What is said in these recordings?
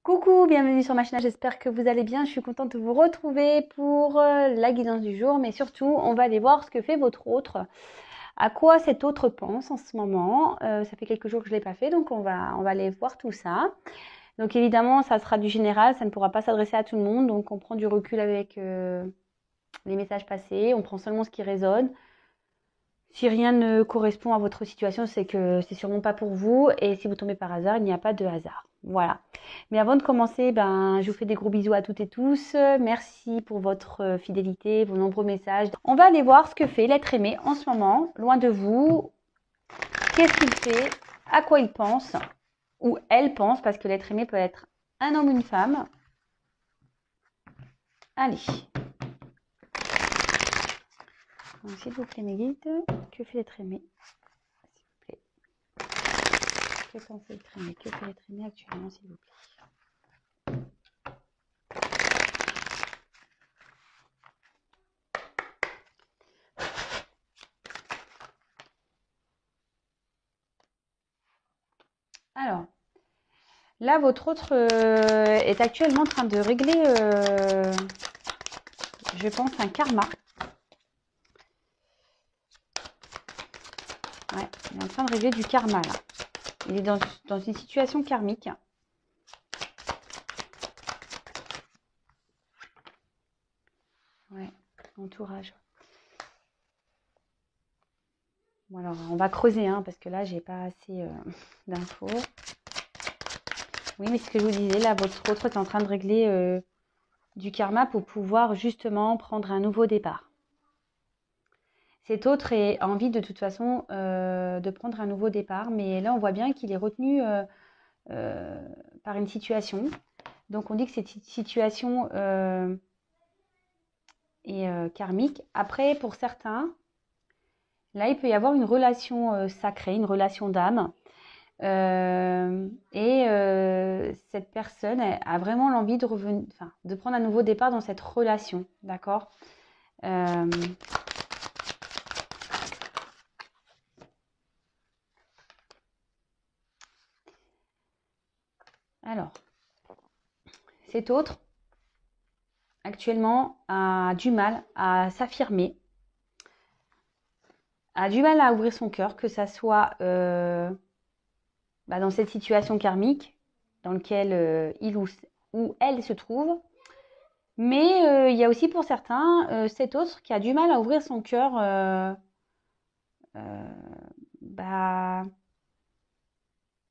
Coucou, bienvenue sur ma chaîne, j'espère que vous allez bien. Je suis contente de vous retrouver pour la guidance du jour, mais surtout, on va aller voir ce que fait votre autre, à quoi cet autre pense en ce moment. Ça fait quelques jours que je ne l'ai pas fait, donc on va aller voir tout ça. Donc évidemment, ça sera du général, ça ne pourra pas s'adresser à tout le monde, donc on prend du recul avec les messages passés, on prend seulement ce qui résonne. Si rien ne correspond à votre situation, c'est que c'est sûrement pas pour vous. Et si vous tombez par hasard, il n'y a pas de hasard. Voilà. Mais avant de commencer, je vous fais des gros bisous à toutes et tous. Merci pour votre fidélité, vos nombreux messages. On va aller voir ce que fait l'être aimé en ce moment, loin de vous. Qu'est-ce qu'il fait? À quoi il pense? Ou elle pense, parce que l'être aimé peut être un homme ou une femme. Allez. Donc, s'il vous plaît, mes guides, que fait l'être aimé? S'il vous plaît. Que pense l'être aimé? Que fait l'être aimé actuellement, s'il vous plaît? Alors, là, votre autre est actuellement en train de régler, je pense, un karma. Ouais, il est en train de régler du karma, là. Il est dans une situation karmique. Ouais, entourage. Bon, alors, on va creuser, hein, parce que là, j'ai pas assez d'infos. Oui, mais ce que je vous disais, là, votre autre est en train de régler du karma pour pouvoir justement prendre un nouveau départ. Cet autre a envie de toute façon de prendre un nouveau départ, mais là, on voit bien qu'il est retenu par une situation. Donc, on dit que cette situation est karmique. Après, pour certains, là, il peut y avoir une relation sacrée, une relation d'âme. Cette personne a vraiment l'envie de revenir, enfin, de prendre un nouveau départ dans cette relation, d'accord? Alors, cet autre, actuellement, a du mal à s'affirmer, a du mal à ouvrir son cœur, que ça soit dans cette situation karmique dans laquelle il ou elle se trouve. Mais il y a aussi pour certains cet autre qui a du mal à ouvrir son cœur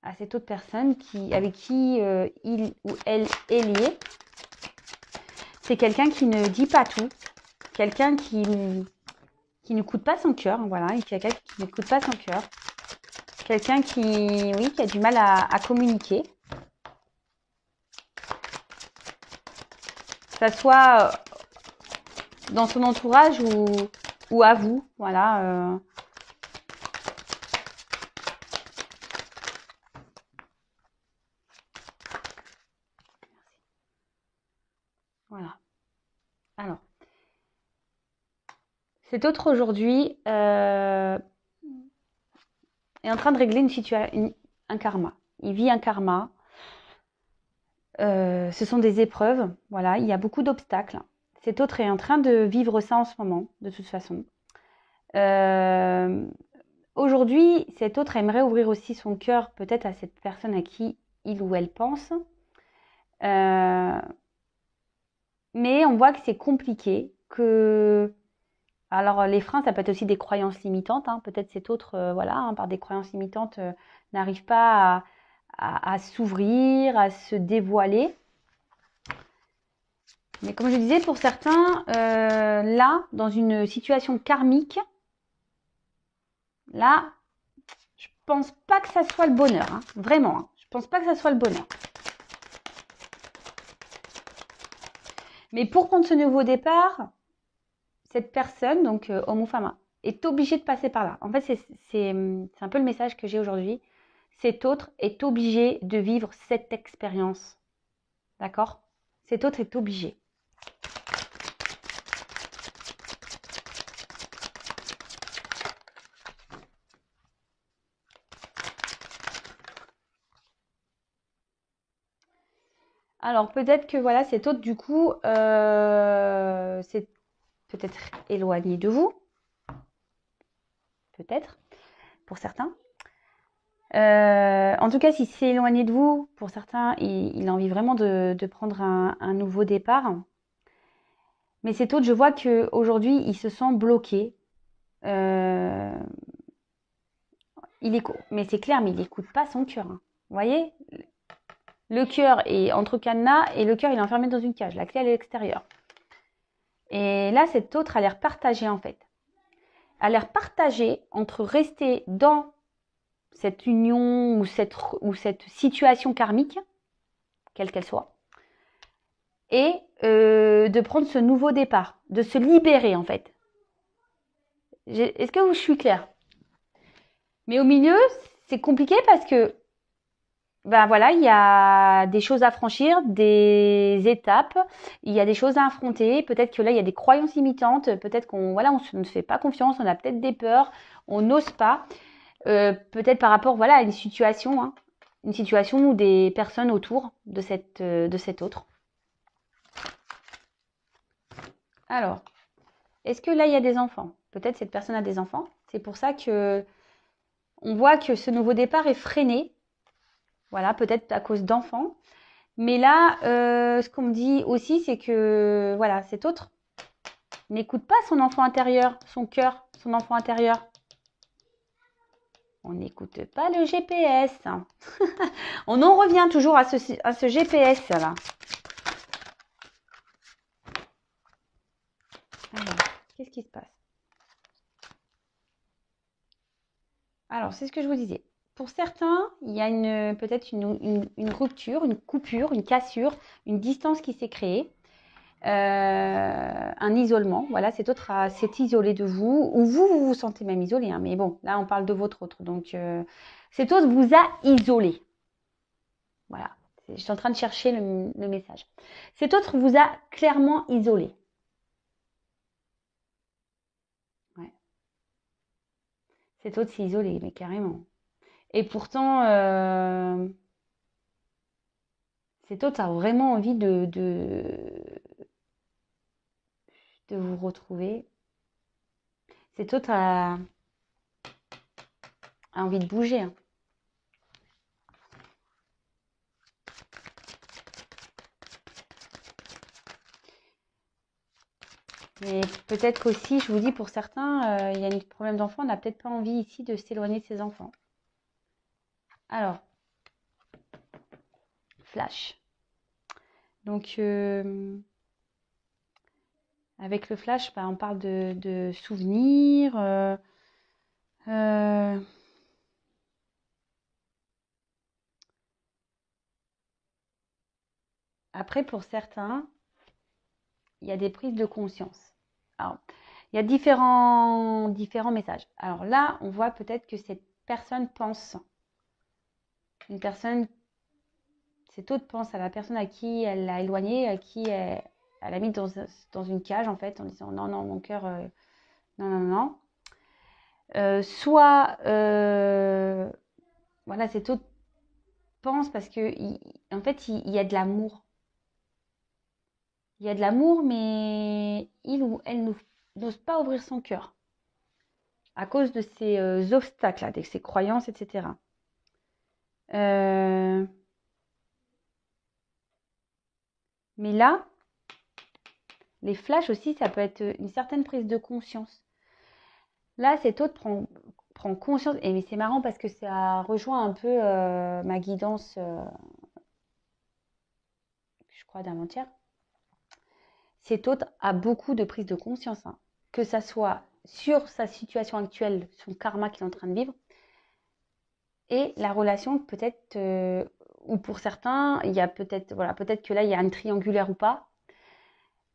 à cette autre personne avec qui il ou elle est lié. C'est quelqu'un qui ne dit pas tout, quelqu'un qui ne coûte pas son cœur, voilà, quelqu'un qui ne coûte pas son cœur, quelqu'un qui a du mal à communiquer. Que ça soit dans son entourage ou à vous, voilà. Voilà. Alors, cet autre aujourd'hui est en train de régler un karma. Il vit un karma. Ce sont des épreuves, voilà, il y a beaucoup d'obstacles. Cet autre est en train de vivre ça en ce moment, de toute façon. Aujourd'hui, cet autre aimerait ouvrir aussi son cœur peut-être à cette personne à qui il ou elle pense. Mais on voit que c'est compliqué, alors les freins, ça peut être aussi des croyances limitantes, hein. Peut-être cet autre, par des croyances limitantes, n'arrive pas à s'ouvrir, à se dévoiler. Mais comme je disais, pour certains, là, dans une situation karmique, là, je pense pas que ça soit le bonheur, hein. Vraiment, hein. Je pense pas que ça soit le bonheur. Mais pour prendre ce nouveau départ, cette personne, donc homme ou femme, est obligée de passer par là. En fait, c'est un peu le message que j'ai aujourd'hui. Cet autre est obligé de vivre cette expérience. D'accord? Cet autre est obligé. Alors peut-être que voilà, cet autre du coup, c'est peut-être éloigné de vous, peut-être, pour certains. En tout cas, si c'est éloigné de vous, pour certains, il a envie vraiment de prendre un nouveau départ. Mais cet autre, je vois qu'aujourd'hui, il se sent bloqué. Euh, mais c'est clair, mais il n'écoute pas son cœur, hein. Vous voyez, le cœur est entre cadenas et le cœur, il est enfermé dans une cage. La clé, elle est à l'extérieur. Et là, cet autre a l'air partagé, en fait. A l'air partagé entre rester dans cette union ou cette situation karmique, quelle qu'elle soit, et de prendre ce nouveau départ, de se libérer, en fait. Est-ce que je suis claire? Mais au milieu, c'est compliqué parce que ben voilà, il y a des choses à franchir, des étapes, il y a des choses à affronter. Peut-être que là, il y a des croyances limitantes. Peut-être qu'on voilà, on ne se fait pas confiance, on a peut-être des peurs, on n'ose pas. Peut-être par rapport voilà à une situation ou des personnes autour de cet autre. Alors, est-ce que là, il y a des enfants? Peut-être cette personne a des enfants. C'est pour ça que on voit que ce nouveau départ est freiné. Voilà, peut-être à cause d'enfants. Mais là, ce qu'on me dit aussi, c'est que voilà, cet autre n'écoute pas son enfant intérieur, son cœur, son enfant intérieur. On n'écoute pas le GPS. On en revient toujours à ce GPS là. Alors, qu'est-ce qui se passe? Alors, c'est ce que je vous disais. Pour certains, il y a peut-être une rupture, une coupure, une cassure, une distance qui s'est créée. Un isolement, voilà, cet autre s'est isolé de vous, ou vous vous sentez même isolé, hein, mais bon, là on parle de votre autre, donc cet autre vous a isolé. Voilà, je suis en train de chercher le message. Cet autre vous a clairement isolé. Ouais. Cet autre s'est isolé, mais carrément. Et pourtant, cet autre a vraiment envie de vous retrouver. Cet autre a envie de bouger, hein. Mais peut-être qu'aussi, je vous dis, pour certains, il y a un problème d'enfant, on n'a peut-être pas envie ici de s'éloigner de ses enfants. Alors, flash. Donc, avec le flash, bah, on parle de souvenirs. Après, pour certains, il y a des prises de conscience. Alors, il y a différents messages. Alors là, on voit peut-être que cette personne pense. Une personne, cette autre pense à la personne à qui elle l'a éloignée, à qui elle l'a mis dans une cage, en fait, en disant non, non, mon cœur, non, non, non. Soit, voilà, cette autre pense parce que, en fait, il y a de l'amour. Il y a de l'amour, mais il ou elle n'ose pas ouvrir son cœur à cause de ces obstacles, de ces croyances, etc. Mais là, les flashs aussi, ça peut être une certaine prise de conscience. Là, cet autre prend conscience. Et mais c'est marrant parce que ça rejoint un peu ma guidance, je crois, d'avant-hier. Cet autre a beaucoup de prise de conscience, hein. Que ça soit sur sa situation actuelle, son karma qu'il est en train de vivre, et la relation peut-être, ou pour certains, il y a peut-être, voilà, peut-être que là, il y a un triangulaire ou pas.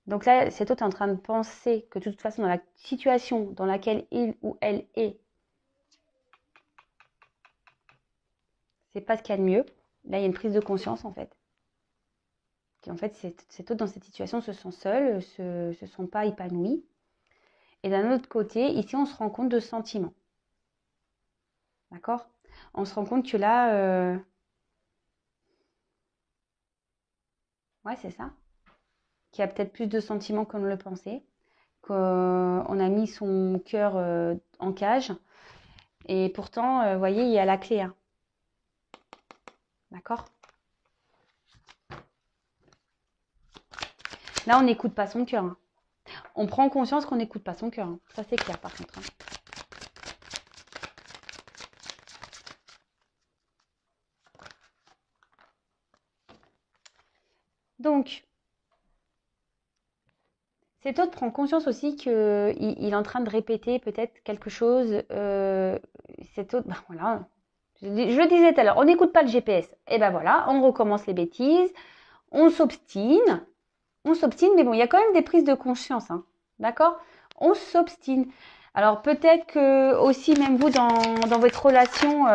Donc là, cet autre est en train de penser que de toute façon, dans la situation dans laquelle il ou elle est, c'est pas ce qu'il y a de mieux. Là, il y a une prise de conscience, en fait. En fait, cet autre dans cette situation se sent seul, se sent pas épanoui. Et d'un autre côté, ici, on se rend compte de sentiments. D'accord? On se rend compte que là, Ouais, c'est ça. Qui a peut-être plus de sentiments qu'on ne le pensait. Qu'on a mis son cœur en cage. Et pourtant, vous voyez, il y a la clé. Hein. D'accord? Là, on n'écoute pas son cœur. Hein. On prend conscience qu'on n'écoute pas son cœur. Hein. Ça, c'est clair, par contre. Hein. Donc, cet autre prend conscience aussi qu'il est en train de répéter peut-être quelque chose. Cet autre, ben voilà. Je le disais tout à l'heure, on n'écoute pas le GPS. Et ben voilà, on recommence les bêtises. On s'obstine. On s'obstine, mais bon, il y a quand même des prises de conscience. Hein. D'accord? On s'obstine. Alors peut-être que aussi, même vous, dans votre relation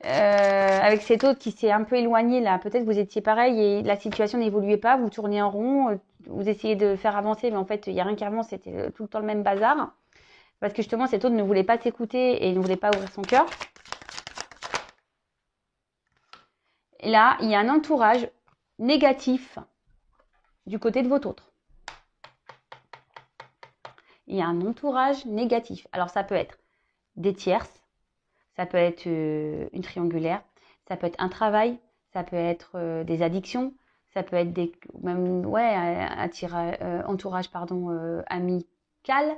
avec cet autre qui s'est un peu éloigné, là, peut-être que vous étiez pareil et la situation n'évoluait pas, vous tournez en rond, vous essayez de faire avancer, mais en fait, il n'y a rien qui avance, c'était tout le temps le même bazar. Parce que justement, cet autre ne voulait pas s'écouter et ne voulait pas ouvrir son cœur. Et là, il y a un entourage négatif du côté de votre autre. Il y a un entourage négatif. Alors, ça peut être des tierces, ça peut être une triangulaire, ça peut être un travail, ça peut être des addictions, ça peut être même un entourage amical.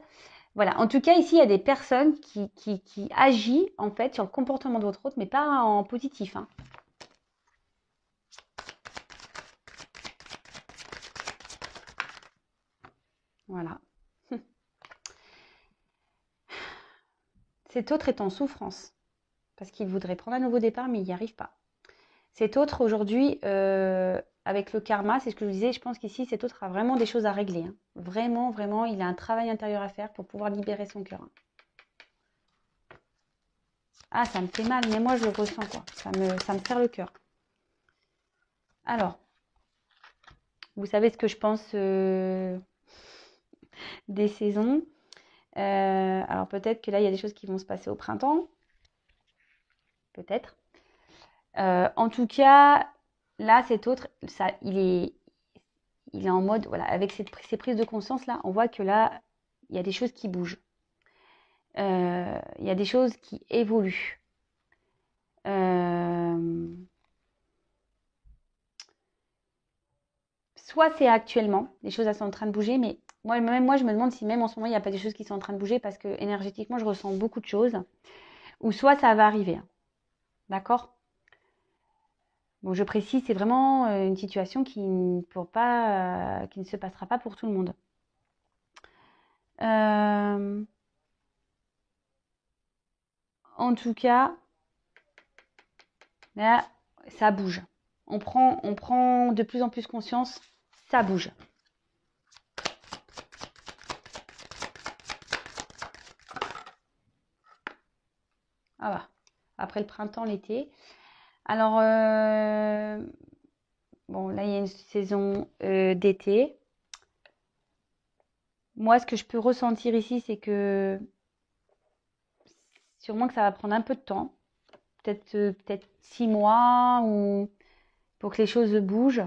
Voilà. En tout cas, ici, il y a des personnes qui agissent en fait sur le comportement de votre autre, mais pas en positif. Hein. Voilà. Cet autre est en souffrance parce qu'il voudrait prendre un nouveau départ, mais il n'y arrive pas. Cet autre, aujourd'hui, avec le karma, c'est ce que je vous disais, je pense qu'ici, cet autre a vraiment des choses à régler. Hein. Vraiment, vraiment, il a un travail intérieur à faire pour pouvoir libérer son cœur. Hein. Ah, ça me fait mal, mais moi, je le ressens, quoi. Ça me serre le cœur. Alors, vous savez ce que je pense des saisons. Alors, peut-être que là, il y a des choses qui vont se passer au printemps. Peut-être. En tout cas, là, cet autre, ça, il est en mode, voilà, avec ces prises de conscience là, on voit que là, il y a des choses qui bougent. Il y a des choses qui évoluent. Soit c'est actuellement, les choses elles sont en train de bouger, mais même moi, je me demande si même en ce moment, il n'y a pas des choses qui sont en train de bouger parce que énergétiquement, je ressens beaucoup de choses. Ou soit ça va arriver. Hein. D'accord? Bon, je précise, c'est vraiment une situation qui ne se passera pas pour tout le monde. En tout cas, là, ça bouge. On prend de plus en plus conscience, ça bouge. Ah bah, après le printemps, l'été. Alors, bon, là, il y a une saison d'été. Moi, ce que je peux ressentir ici, c'est que sûrement que ça va prendre un peu de temps. Peut-être 6 mois ou pour que les choses bougent.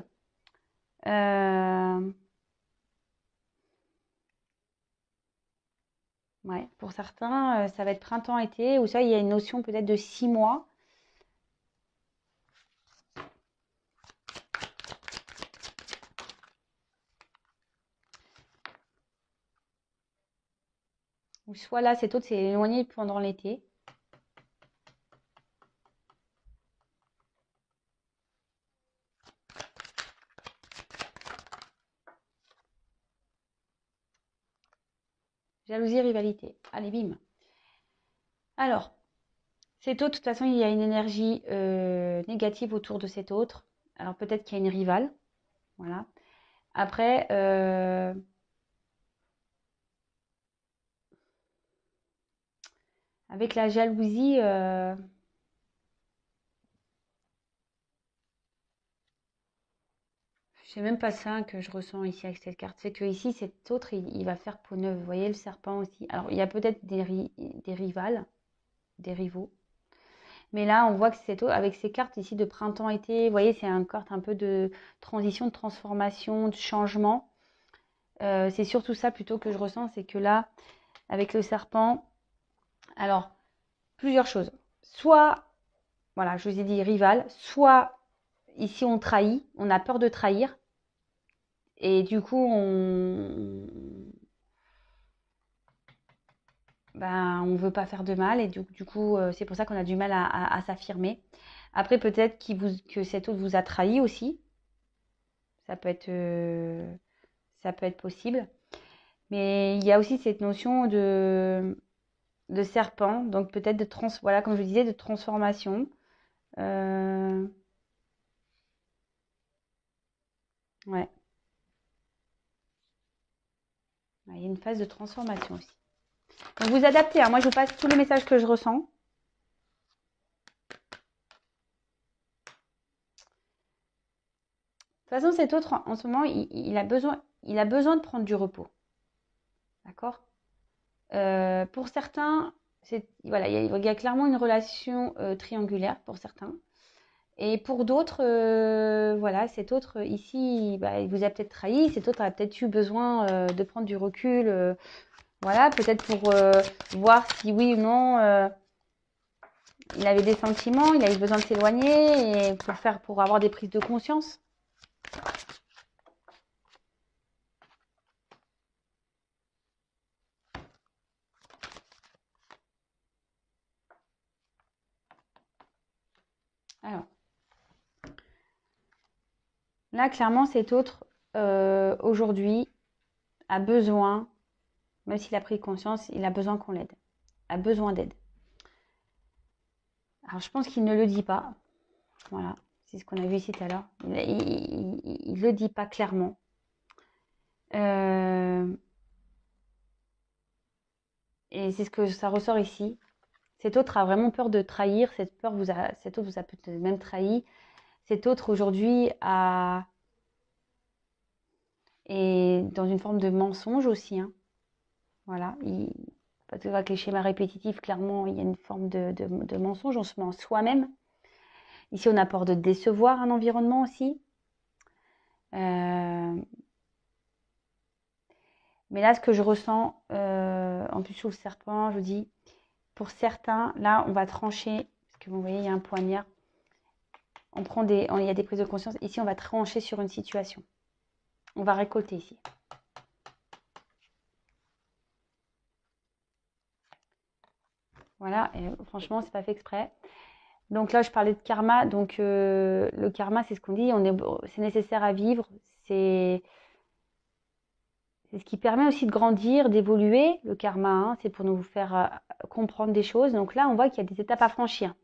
Ouais, pour certains, ça va être printemps-été, ou ça, il y a une notion peut-être de 6 mois. Ou soit là, cet autre s'est éloigné pendant l'été. Jalousie, rivalité. Allez, bim. Alors, cet autre, de toute façon, il y a une énergie négative autour de cet autre. Alors, peut-être qu'il y a une rivale. Voilà. Après, avec la jalousie, c'est même pas ça que je ressens ici avec cette carte. C'est que ici, cet autre, il va faire peau neuve. Vous voyez le serpent aussi. Alors, il y a peut-être des rivales, des rivaux. Mais là, on voit que c'est avec ces cartes ici de printemps-été, vous voyez, c'est une carte un peu de transition, de transformation, de changement. C'est surtout ça plutôt que je ressens, c'est que là, avec le serpent, alors, plusieurs choses. Soit, voilà, je vous ai dit rival, soit ici on trahit, on a peur de trahir, et du coup, on veut pas faire de mal, et du coup, c'est pour ça qu'on a du mal à s'affirmer. Après, peut-être que cet autre vous a trahi aussi. Ça peut être possible. Mais il y a aussi cette notion de serpent, donc peut-être voilà, comme je disais, de transformation. Ouais. Il y a une phase de transformation aussi. Donc vous adaptez, hein. Moi je vous passe tous les messages que je ressens. De toute façon, cet autre, en ce moment, il a besoin de prendre du repos. D'accord. Pour certains, voilà, il y a clairement une relation triangulaire pour certains. Et pour d'autres, voilà, cet autre ici, il vous a peut-être trahi, cet autre a peut-être eu besoin de prendre du recul, voilà, peut-être pour voir si oui ou non il avait des sentiments, il avait besoin de s'éloigner et pour avoir des prises de conscience. Alors, là, clairement, cet autre, aujourd'hui, a besoin, même s'il a pris conscience, il a besoin qu'on l'aide, a besoin d'aide. Alors, je pense qu'il ne le dit pas. Voilà, c'est ce qu'on a vu ici tout à l'heure. Il ne le dit pas clairement. Et c'est ce que ça ressort ici. Cet autre a vraiment peur de trahir. Cet autre vous a peut-être même trahi. Cet autre aujourd'hui est dans une forme de mensonge aussi. Hein. Voilà. Parce qu'avec les schémas répétitifs, clairement, il y a une forme de mensonge. On se ment soi-même. Ici, on a peur de décevoir un environnement aussi. Mais là, ce que je ressens, en plus sur le serpent, je vous dis, pour certains, là, on va trancher, parce que vous voyez, il y a un poignard. Il y a des prises de conscience. Ici, on va trancher sur une situation. On va récolter ici. Voilà, et franchement, c'est pas fait exprès. Donc là, je parlais de karma. Donc le karma, c'est ce qu'on dit, c'est nécessaire à vivre. C'est ce qui permet aussi de grandir, d'évoluer. Le karma, hein, c'est pour nous faire comprendre des choses. Donc là, on voit qu'il y a des étapes à franchir.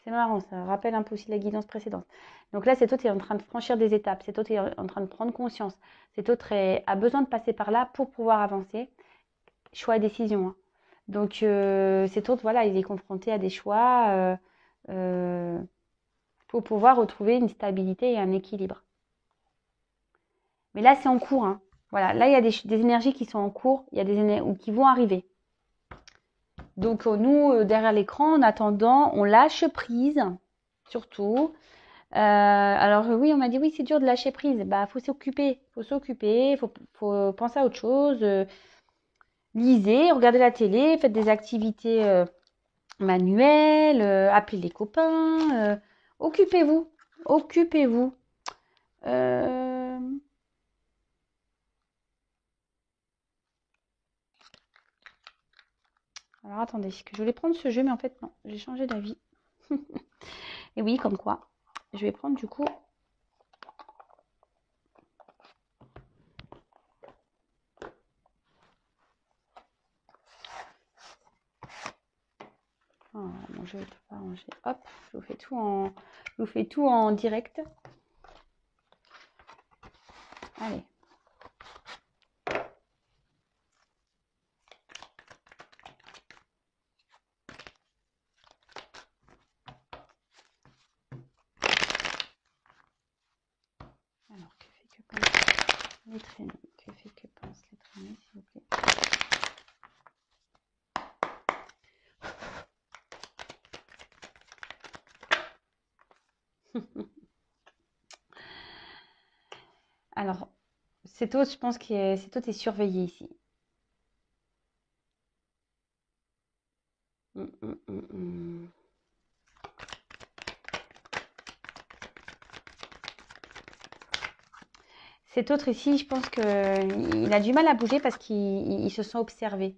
C'est marrant, ça rappelle un peu aussi la guidance précédente. Donc là, cet autre est en train de franchir des étapes. Cet autre est en train de prendre conscience. Cet autre a besoin de passer par là pour pouvoir avancer. Choix et décision. Hein. Donc cet autre, voilà, il est confronté à des choix pour pouvoir retrouver une stabilité et un équilibre. Mais là, c'est en cours. Hein. Voilà, là, il y a des énergies qui sont en cours, il y a des énergies qui vont arriver. Donc nous, derrière l'écran, en attendant, on lâche prise, surtout. Alors oui, on m'a dit oui, c'est dur de lâcher prise. Bah, faut s'occuper, faut penser à autre chose. Lisez, regardez la télé, faites des activités manuelles, appelez les copains, occupez-vous, occupez-vous. Alors attendez, que je voulais prendre ce jeu, mais en fait non, j'ai changé d'avis. Et oui, comme quoi. Je vais prendre du coup. Oh, mon jeu ne peut pas ranger. Hop, je vous fais tout en direct. Allez. Alors, que fait que pense les traînées? Que fait que pensent les traînées, s'il vous plaît? Alors, cet autre, je pense que cet autre est surveillé ici. Hum, hum, hum, hum. Cet autre ici, je pense qu'il a du mal à bouger parce qu'il se sent observé.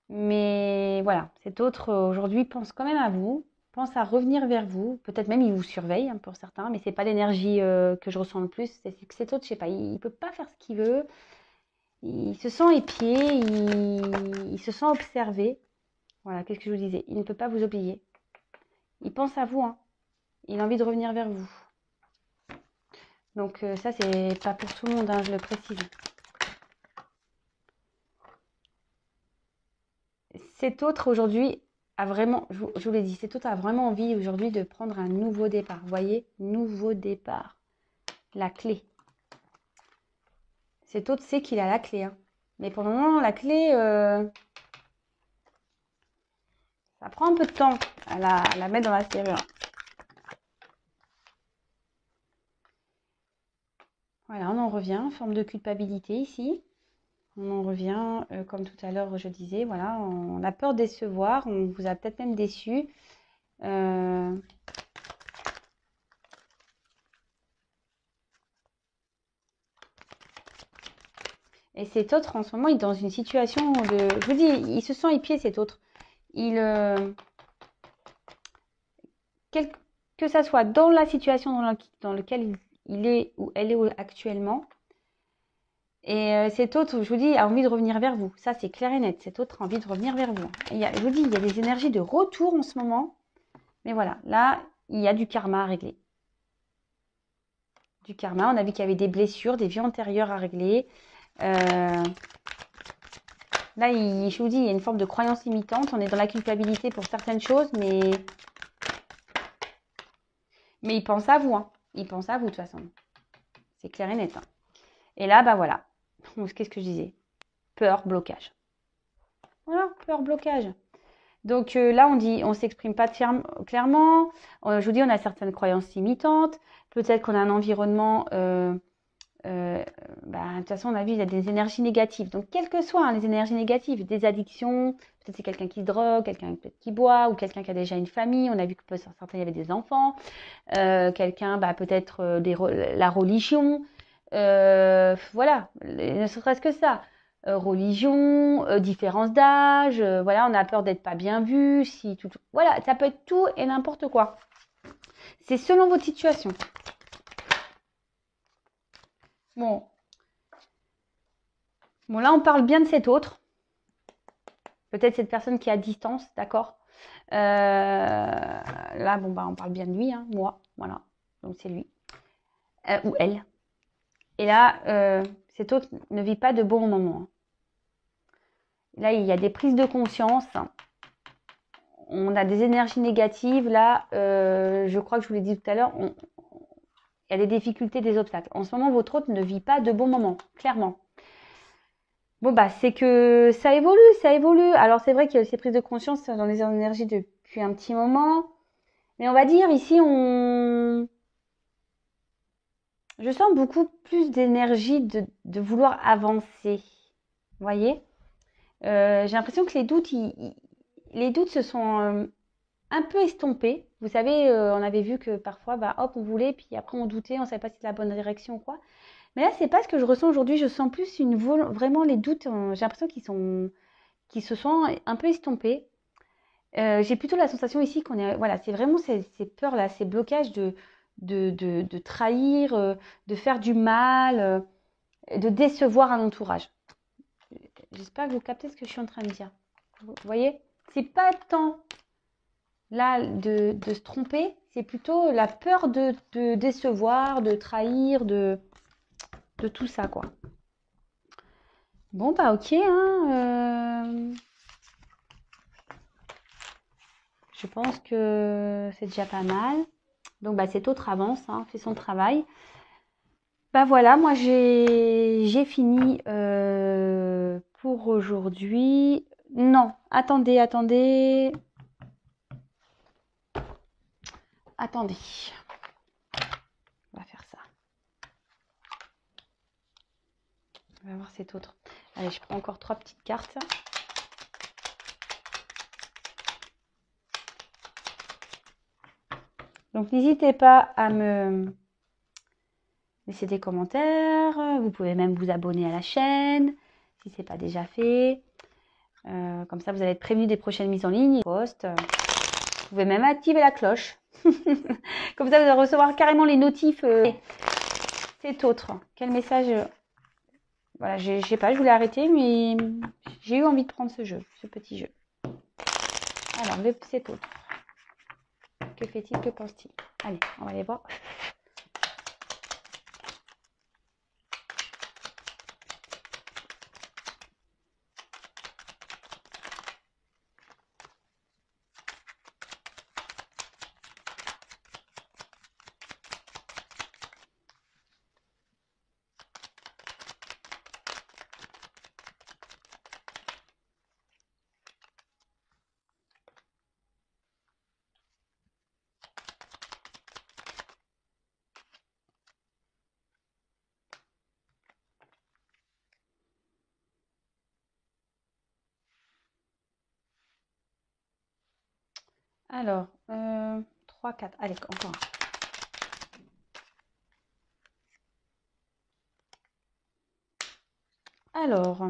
Mais voilà, cet autre aujourd'hui pense quand même à vous, pense à revenir vers vous. Peut-être même il vous surveille hein, pour certains, mais c'est pas l'énergie que je ressens le plus. C'est que cet autre, je sais pas, il peut pas faire ce qu'il veut. Il se sent épié, il se sent observé. Voilà, qu'est-ce que je vous disais? Il ne peut pas vous oublier. Il pense à vous, hein. Il a envie de revenir vers vous. Donc ça, c'est pas pour tout le monde, hein, je le précise. Cet autre aujourd'hui a vraiment, je vous l'ai dit, cet autre a vraiment envie aujourd'hui de prendre un nouveau départ. Vous voyez, nouveau départ. La clé. Cet autre sait qu'il a la clé. Hein. Mais pour le moment, la clé, ça prend un peu de temps à la mettre dans la serrure. Voilà, on en revient, forme de culpabilité ici. On en revient, comme tout à l'heure je disais, voilà, on a peur de décevoir, on vous a peut-être même déçu. Et cet autre, en ce moment, il est dans une situation de... Je vous dis, il se sent épié, cet autre. Il, que ça soit dans la situation dans laquelle il est ou elle est actuellement, et cet autre, je vous dis, a envie de revenir vers vous. Ça, c'est clair et net. Cet autre a envie de revenir vers vous. Je vous dis, il y a des énergies de retour en ce moment. Mais voilà, là, il y a du karma à régler. Du karma, on a vu qu'il y avait des blessures, des vies antérieures à régler. Là, je vous dis, il y a une forme de croyance limitante. On est dans la culpabilité pour certaines choses, mais il pense à vous. Hein. Il pense à vous, de toute façon. C'est clair et net. Hein. Et là, bah voilà. Qu'est-ce que je disais? Peur, blocage. Voilà, peur, blocage. Donc là, on s'exprime pas clairement. Je vous dis, on a certaines croyances limitantes. Peut-être qu'on a un environnement... de toute façon, on a vu, il y a des énergies négatives. Donc, quelles que soient hein, les énergies négatives, des addictions, peut-être c'est quelqu'un qui se drogue, quelqu'un qui boit, ou quelqu'un qui a déjà une famille. On a vu que certains, il y avait des enfants. Quelqu'un, peut-être la religion. Voilà, ne serait-ce que ça. Religion, différence d'âge, voilà, on a peur d'être pas bien vu, voilà, ça peut être tout et n'importe quoi. C'est selon votre situation. Bon, là, on parle bien de cet autre. Peut-être cette personne qui est à distance, d'accord là, on parle bien de lui, hein, moi, voilà. Donc, c'est lui. Ou elle. Et là, cet autre ne vit pas de bons moments. Là, il y a des prises de conscience. On a des énergies négatives. Là, je crois que je vous l'ai dit tout à l'heure, il y a des difficultés, des obstacles. En ce moment, votre autre ne vit pas de bons moments, clairement. Bon, c'est que ça évolue, ça évolue. Alors, c'est vrai qu'il y a ces prises de conscience dans les énergies depuis un petit moment. Mais on va dire, ici, je sens beaucoup plus d'énergie de vouloir avancer. Vous voyez j'ai l'impression que les doutes se sont un peu estompés. Vous savez, on avait vu que parfois, hop, on voulait, puis après on doutait, on ne savait pas si c'était la bonne direction ou quoi. Mais là, c'est pas ce que je ressens aujourd'hui. Je sens plus vraiment les doutes. J'ai l'impression qu'ils se sont un peu estompés. J'ai plutôt la sensation ici qu'on est, voilà, c'est vraiment ces peurs-là, ces blocages de trahir, de faire du mal, de décevoir un entourage. J'espère que vous captez ce que je suis en train de dire. Vous voyez? C'est pas tant là de se tromper, c'est plutôt la peur de décevoir, de trahir, de tout ça, quoi. Bon, ok, hein. Je pense que c'est déjà pas mal. Donc, cet autre avance, hein, fait son travail. Voilà, moi j'ai fini pour aujourd'hui. Non, attendez. attendez. On va faire ça. On va voir cet autre. Allez, je prends encore 3 petites cartes. Donc, n'hésitez pas à me laisser des commentaires. Vous pouvez même vous abonner à la chaîne si ce n'est pas déjà fait. Comme ça, vous allez être prévenu des prochaines mises en ligne. Vous pouvez même activer la cloche. Comme ça, vous allez recevoir carrément les notifs. Cet autre. Quel message voilà, je sais pas, je voulais arrêter, mais j'ai eu envie de prendre ce jeu, ce petit jeu. Alors, cet autre. Que fait-il, que pense-t-il? Allez, on va aller voir. Alors, 3, 4. Allez, encore. Alors,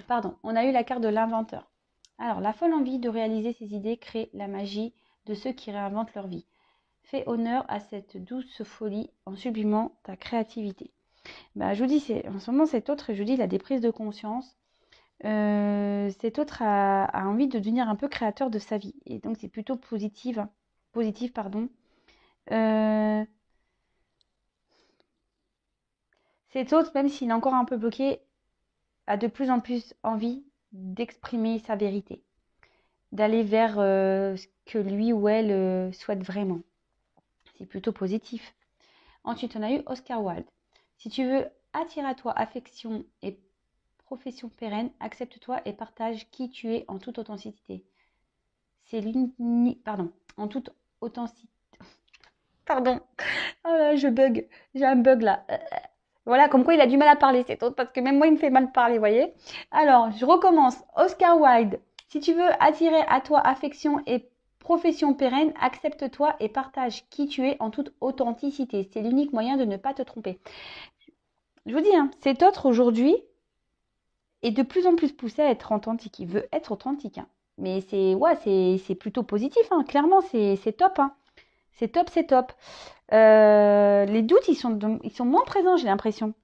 pardon, on a eu la carte de l'inventeur. Alors, la folle envie de réaliser ses idées crée la magie de ceux qui réinventent leur vie. Fais honneur à cette douce folie en sublimant ta créativité. Bah, je vous dis, en ce moment, cet autre, je vous dis, il a des prises de conscience. Cet autre a envie de devenir un peu créateur de sa vie. Et donc, c'est plutôt positif, pardon. Cet autre, même s'il est encore un peu bloqué, a de plus en plus envie d'exprimer sa vérité, d'aller vers ce que lui ou elle souhaite vraiment. C'est plutôt positif. Ensuite, on a eu Oscar Wilde. Si tu veux attirer à toi affection et profession pérenne, accepte-toi et partage qui tu es en toute authenticité. C'est en toute authenticité. Pardon. Oh là, je bug. J'ai un bug là. Voilà, comme quoi il a du mal à parler, cet autre, parce que même moi, il me fait mal parler, vous voyez. Alors, je recommence. Oscar Wilde. Si tu veux attirer à toi affection et profession pérenne, accepte-toi et partage qui tu es en toute authenticité. C'est l'unique moyen de ne pas te tromper. Je vous dis, hein, cet autre aujourd'hui est de plus en plus poussé à être authentique. Il veut être authentique. Hein. Mais c'est plutôt positif. Hein. Clairement, c'est top. Hein. C'est top, c'est top. Les doutes, ils sont moins présents, j'ai l'impression.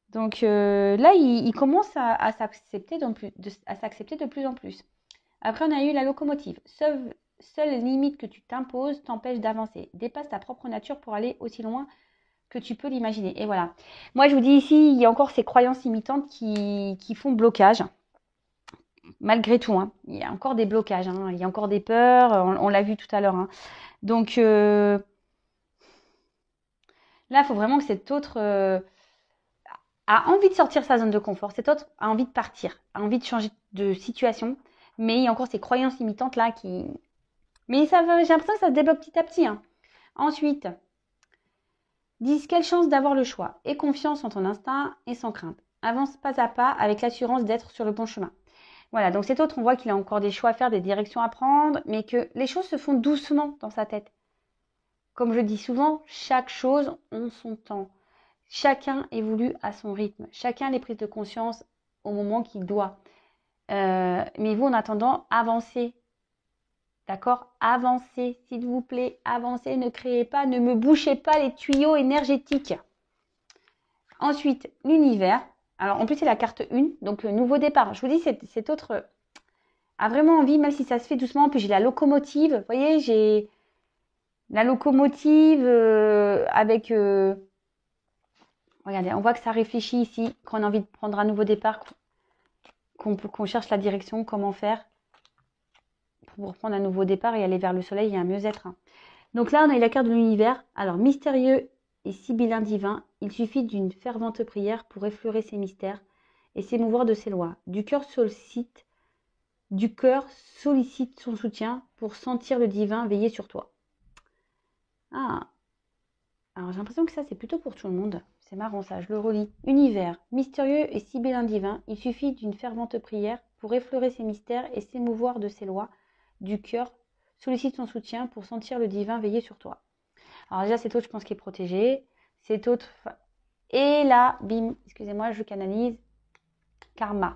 Donc là, il commence à s'accepter de plus en plus. Après, on a eu la locomotive. Seule limite que tu t'imposes t'empêche d'avancer. Dépasse ta propre nature pour aller aussi loin que tu peux l'imaginer. Et voilà. Moi, je vous dis ici, il y a encore ces croyances limitantes qui font blocage. Malgré tout, hein. Il y a encore des blocages. Hein. Il y a encore des peurs. On l'a vu tout à l'heure. Hein. Donc là, il faut vraiment que cet autre a envie de sortir de sa zone de confort. Cet autre a envie de partir, a envie de changer de situation. Mais il y a encore ces croyances limitantes là qui... Mais j'ai l'impression que ça se débloque petit à petit. Hein. Ensuite, 10. Quelle chance d'avoir le choix. Aie confiance en ton instinct et sans crainte. Avance pas à pas avec l'assurance d'être sur le bon chemin. Voilà, donc cet autre, on voit qu'il a encore des choix à faire, des directions à prendre, mais que les choses se font doucement dans sa tête. Comme je dis souvent, chaque chose en son temps. Chacun évolue à son rythme. Chacun a les prises de conscience au moment qu'il doit. Mais vous, en attendant, avancez. D'accord? Avancez, s'il vous plaît. Avancez, ne créez pas, ne me bouchez pas les tuyaux énergétiques. Ensuite, l'univers. Alors, en plus, c'est la carte 1, donc nouveau départ. Je vous dis, cet autre a vraiment envie, même si ça se fait doucement. Puis j'ai la locomotive. Vous voyez, j'ai la locomotive avec... regardez, on voit que ça réfléchit ici, qu'on a envie de prendre un nouveau départ, qu'on cherche la direction, comment faire pour prendre un nouveau départ et aller vers le soleil et un mieux-être. Hein. Donc là, on a eu la carte de l'univers. Alors, mystérieux et sibyllin divin, il suffit d'une fervente prière pour effleurer ces mystères et s'émouvoir de ses lois. Du cœur sollicite du cœur sollicite son soutien pour sentir le divin veiller sur toi. Ah, alors j'ai l'impression que ça c'est plutôt pour tout le monde. C'est marrant ça, je le relis. Univers, mystérieux et sibyllin divin, il suffit d'une fervente prière pour effleurer ses mystères et s'émouvoir de ses lois. Du cœur sollicite son soutien pour sentir le divin veiller sur toi. Alors déjà cet autre je pense qu'il est protégé. Cet autre... Et là, bim, excusez-moi, je canalise. Karma.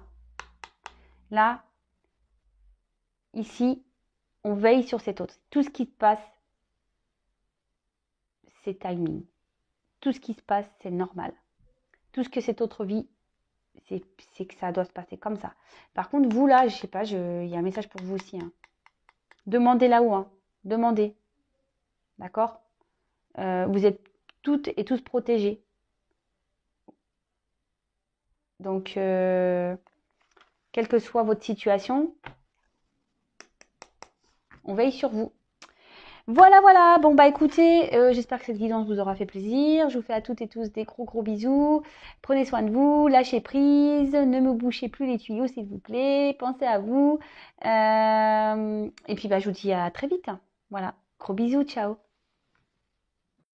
Là, ici, on veille sur cet autre. Tout ce qui se passe, c'est timing. Tout ce qui se passe, c'est normal. Tout ce que cet autre vit, c'est que ça doit se passer comme ça. Par contre, vous là, je sais pas, il y a un message pour vous aussi. Hein. Demandez là-haut, hein. Demandez. D'accord vous êtes toutes et tous protégés. Donc, quelle que soit votre situation, on veille sur vous. Voilà, voilà. Bon, bah écoutez, j'espère que cette guidance vous aura fait plaisir. Je vous fais à toutes et tous des gros bisous. Prenez soin de vous, lâchez prise, ne me bouchez plus les tuyaux s'il vous plaît. Pensez à vous. Et puis, bah, je vous dis à très vite. Voilà, gros bisous, ciao.